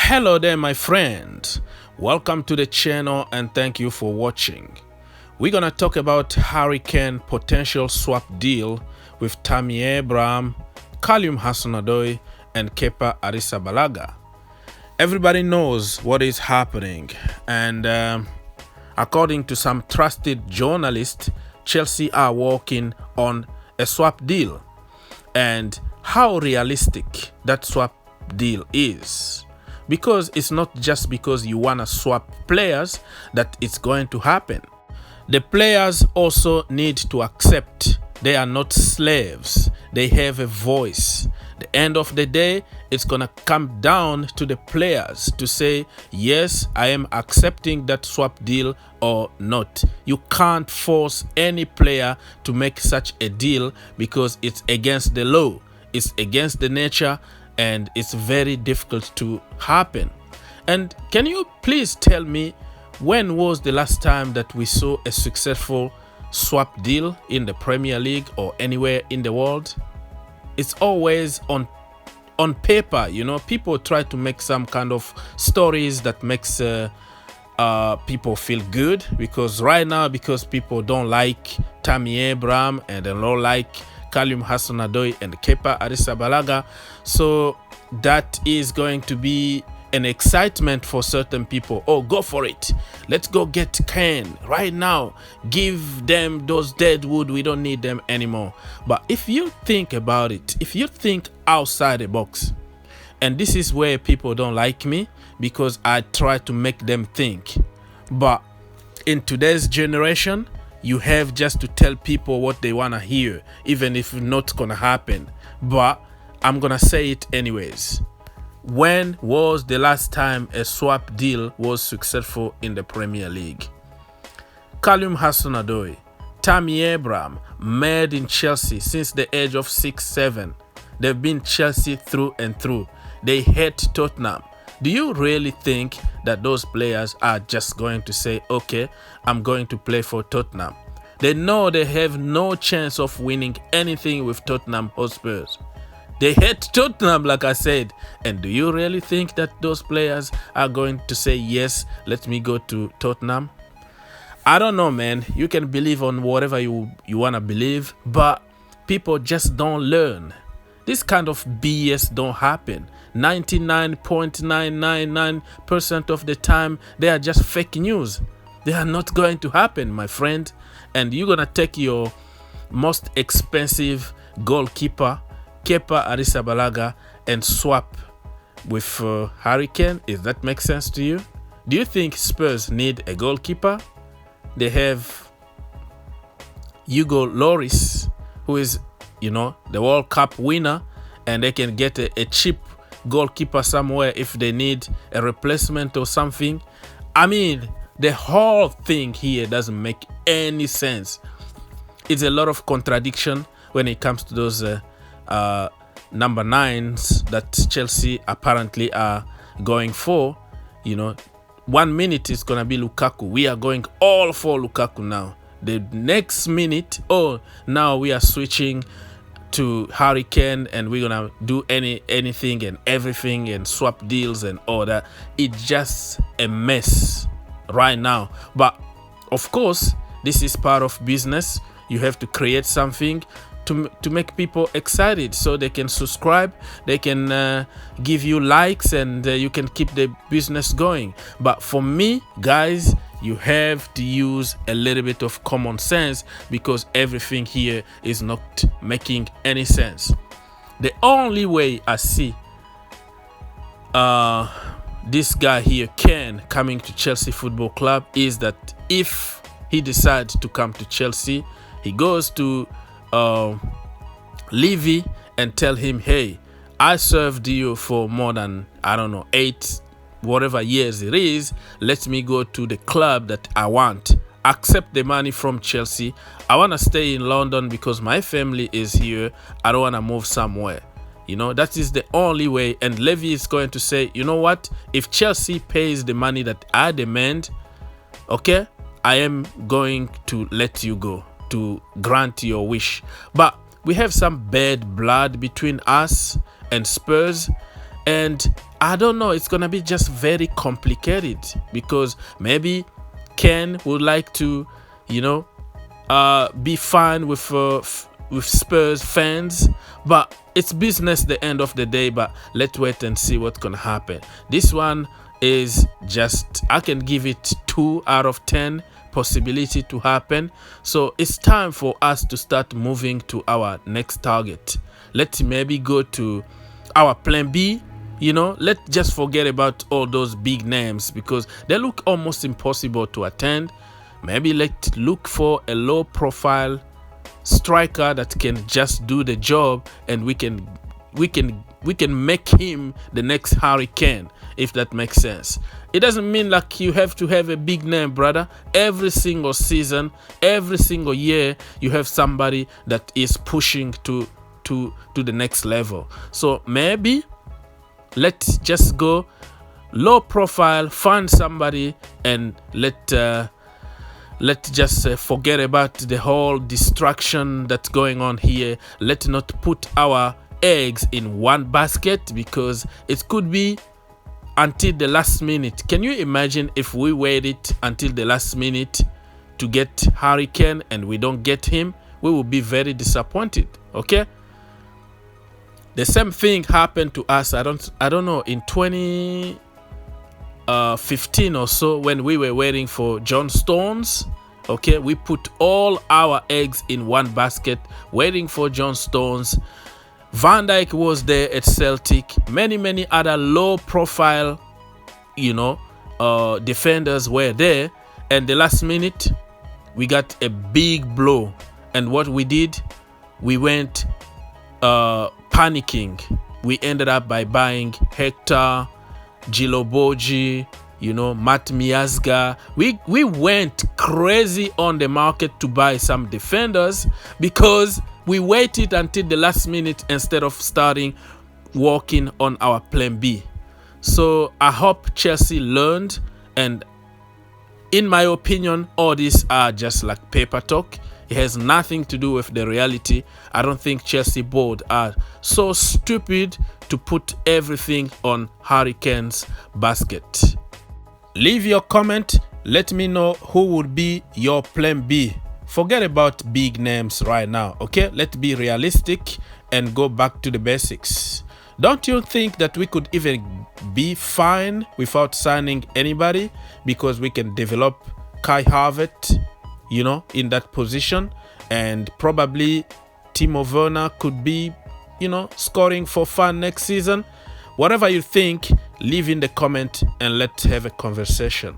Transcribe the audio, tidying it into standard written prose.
Hello there, my friend. Welcome to the channel and thank you for watching. We're gonna talk about Harry Kane potential swap deal with Tammy, Callum Hudson-Odoi and Kepa Arrizabalaga. Everybody knows what is happening, and according to some trusted journalists, Chelsea are working on a swap deal. And how realistic that swap deal is, because it's not just because you want to swap players that it's going to happen. The players also need to accept they are not slaves. They have a voice. The end of the day, it's going to come down to the players to say, yes, I am accepting that swap deal or not. You can't force any player to make such a deal because it's against the law. It's against the nature and it's very difficult to happen. And can you please tell me, when was the last time that we saw a successful swap deal in the Premier League or anywhere in the world? It's always on paper, you know. People try to make some kind of stories that makes people feel good, because right now, because people don't like Tammy and they don't like Callum Hudson-Odoi and Kepa Arrizabalaga, so that is going to be an excitement for certain people. Oh, go for it, let's go get Kane right now, give them those dead wood, we don't need them anymore. But if you think about it, if you think outside the box, and this is where people don't like me, because I try to make them think, but in today's generation you have just to tell people what they want to hear, even if it's not gonna happen. But I'm gonna say it anyways. When was the last time a swap deal was successful in the Premier League? Callum Hudson-Odoi, Tammy Abraham, made in Chelsea since the age of 6-7. They've been Chelsea through and through. They hate Tottenham. Do you really think that those players are just going to say, okay, I'm going to play for Tottenham? They know they have no chance of winning anything with Tottenham Hotspurs. They hate Tottenham, like I said. And do you really think that those players are going to say, yes, let me go to Tottenham? I don't know, man. You can believe on whatever you want to believe, but people just don't learn. This kind of BS don't happen. 99.999% of the time, they are just fake news. They are not going to happen, my friend. And you're going to take your most expensive goalkeeper, Kepa Arrizabalaga, and swap with Harry Kane? Does that make sense to you? Do you think Spurs need a goalkeeper? They have Hugo Lloris, who is, you know, the World Cup winner, and they can get a cheap goalkeeper somewhere if they need a replacement or something. I mean, the whole thing here doesn't make any sense. It's a lot of contradiction when it comes to those number 9s that Chelsea apparently are going for. You know, 1 minute is gonna be Lukaku. We are going all for Lukaku now. The next minute, oh, now we are switching to Harry Kane and we're gonna do anything and everything and swap deals and all that. It's just a mess right now. But of course, this is part of business. You have to create something to make people excited so they can subscribe, they can give you likes, and you can keep the business going. But for me, guys, you have to use a little bit of common sense, because everything here is not making any sense. The only way I see this guy here, Kane, coming to Chelsea Football Club is that if he decides to come to Chelsea, he goes to Levy and tell him, hey, I served you for more than, I don't know, 8 whatever years it is. Let me go to the club that I want. Accept the money from Chelsea. I want to stay in London because my family is here. I don't want to move somewhere. You know, that is the only way. And Levy is going to say, you know what, if Chelsea pays the money that I demand, okay, I am going to let you go, to grant your wish. But we have some bad blood between us and Spurs, And I don't know, it's gonna be just very complicated, because maybe Ken would like to, you know, be fine with Spurs fans, but it's business the end of the day. But let's wait and see what's gonna happen. This one is just, I can give it 2 out of 10 possibility to happen. So it's time for us to start moving to our next target. Let's maybe go to our plan B. You know, let's just forget about all those big names, because they look almost impossible to attend. Maybe let's look for a low profile striker that can just do the job, and we can make him the next Harry Kane, if that makes sense. It doesn't mean like you have to have a big name, brother. Every single season, every single year, you have somebody that is pushing to the next level. So maybe let's just go low profile, find somebody, and let's just forget about the whole distraction that's going on here. Let's not put our eggs in one basket, because it could be until the last minute. Can you imagine if we waited until the last minute to get Harry Kane and we don't get him? We will be very disappointed. Okay, the same thing happened to us, I don't know, in 2015 or so, when we were waiting for John Stones. Okay, we put all our eggs in one basket waiting for John Stones. Van Dijk was there at Celtic. Many other low profile, you know, defenders were there, and the last minute we got a big blow. And what we did, we went panicking. We ended up by buying Hector, Djiloboji, you know, Matt Miazga. We went crazy on the market to buy some defenders, because we waited until the last minute instead of starting working on our plan B. So I hope Chelsea learned, and in my opinion, all these are just like paper talk. It has nothing to do with the reality. I don't think Chelsea board are so stupid to put everything on Harry Kane's basket. Leave your comment. Let me know who would be your plan B. Forget about big names right now, okay? Let's be realistic and go back to the basics. Don't you think that we could even be fine without signing anybody, because we can develop Kai Havertz, you know, in that position, and probably Timo Werner could be, you know, scoring for fun next season? Whatever you think, leave in the comment and let's have a conversation.